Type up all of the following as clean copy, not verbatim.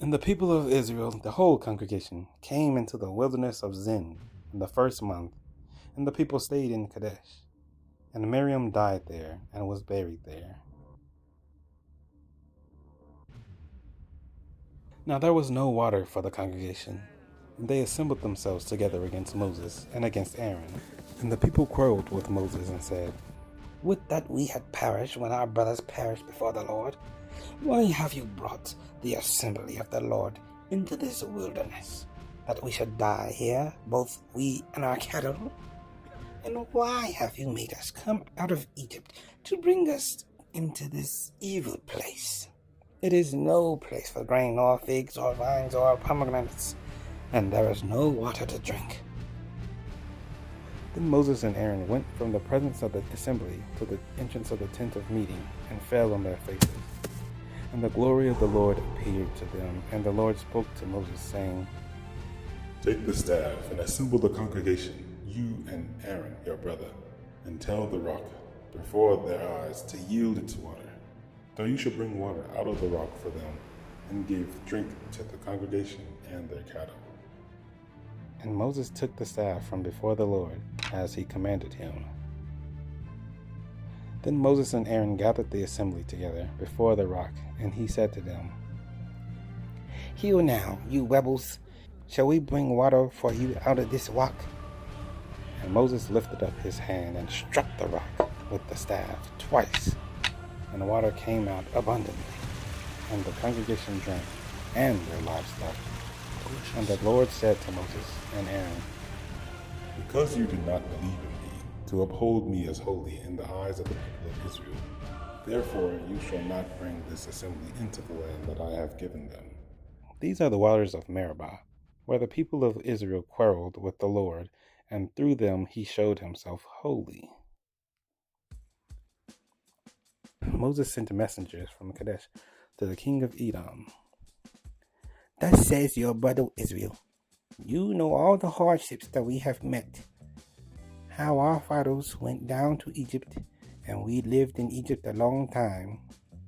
And the people of Israel, the whole congregation, came into the wilderness of Zin in the first month, and the people stayed in Kadesh. And Miriam died there and was buried there. Now there was no water for the congregation, and they assembled themselves together against Moses and against Aaron. And the people quarreled with Moses and said, "Would that we had perished when our brothers perished before the Lord. Why have you brought the assembly of the Lord into this wilderness, that we should die here, both we and our cattle? And why have you made us come out of Egypt to bring us into this evil place? It is no place for grain, or figs, or vines, or pomegranates, and there is no water to drink." Then Moses and Aaron went from the presence of the assembly to the entrance of the tent of meeting and fell on their faces. And the glory of the Lord appeared to them, and the Lord spoke to Moses, saying, "Take the staff and assemble the congregation, you and Aaron your brother, and tell the rock before their eyes to yield its water. So you shall bring water out of the rock for them, and give drink to the congregation and their cattle." And Moses took the staff from before the Lord, as he commanded him. Then Moses and Aaron gathered the assembly together before the rock, and he said to them, "Hear now, you rebels, shall we bring water for you out of this rock?" And Moses lifted up his hand and struck the rock with the staff twice, and the water came out abundantly, and the congregation drank, and their livestock. And the Lord said to Moses and Aaron, "Because you did not believe in me, to uphold me as holy in the eyes of the people of Israel, therefore you shall not bring this assembly into the land that I have given them." These are the waters of Meribah, where the people of Israel quarreled with the Lord, and through them he showed himself holy. Moses sent messengers from Kadesh to the king of Edom. "Thus says your brother Israel, you know all the hardships that we have met, how our fathers went down to Egypt, and we lived in Egypt a long time,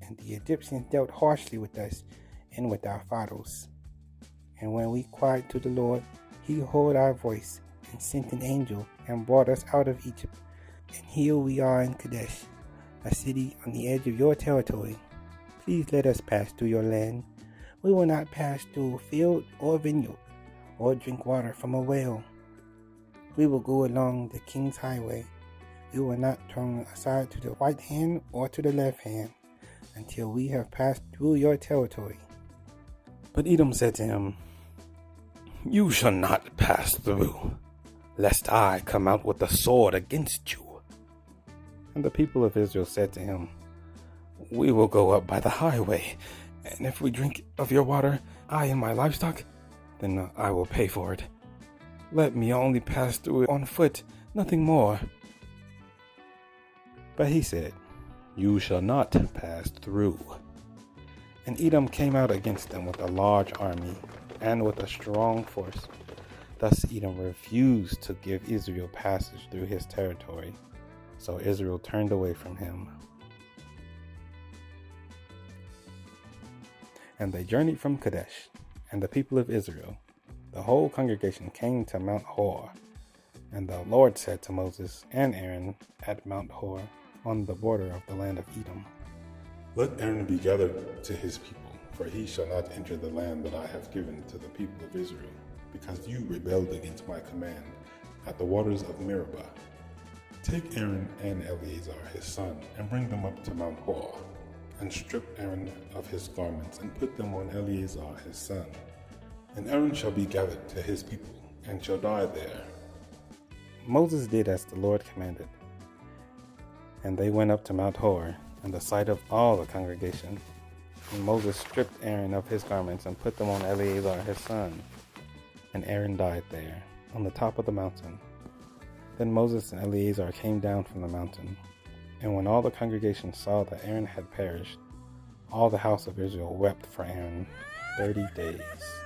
and the Egyptians dealt harshly with us and with our fathers. And when we cried to the Lord, he heard our voice and sent an angel and brought us out of Egypt. And here we are in Kadesh, a city on the edge of your territory. Please let us pass through your land. We will not pass through a field or vineyard, or drink water from a well. We will go along the king's highway. We will not turn aside to the right hand or to the left hand until we have passed through your territory." But Edom said to him, "You shall not pass through, lest I come out with the sword against you." And the people of Israel said to him, "We will go up by the highway, and if we drink of your water, I and my livestock, then I will pay for it. Let me only pass through on foot, nothing more." But he said, "You shall not pass through." And Edom came out against them with a large army and with a strong force. Thus Edom refused to give Israel passage through his territory, so Israel turned away from him. And they journeyed from Kadesh, and the people of Israel, the whole congregation, came to Mount Hor. And the Lord said to Moses and Aaron at Mount Hor, on the border of the land of Edom, "Let Aaron be gathered to his people, for he shall not enter the land that I have given to the people of Israel, because you rebelled against my command at the waters of Meribah. Take Aaron and Eleazar his son, and bring them up to Mount Hor, and strip Aaron of his garments, and put them on Eleazar his son. And Aaron shall be gathered to his people, and shall die there." Moses did as the Lord commanded. And they went up to Mount Hor, in the sight of all the congregation. And Moses stripped Aaron of his garments and put them on Eleazar his son. And Aaron died there, on the top of the mountain. Then Moses and Eleazar came down from the mountain. And when all the congregation saw that Aaron had perished, all the house of Israel wept for Aaron 30 days.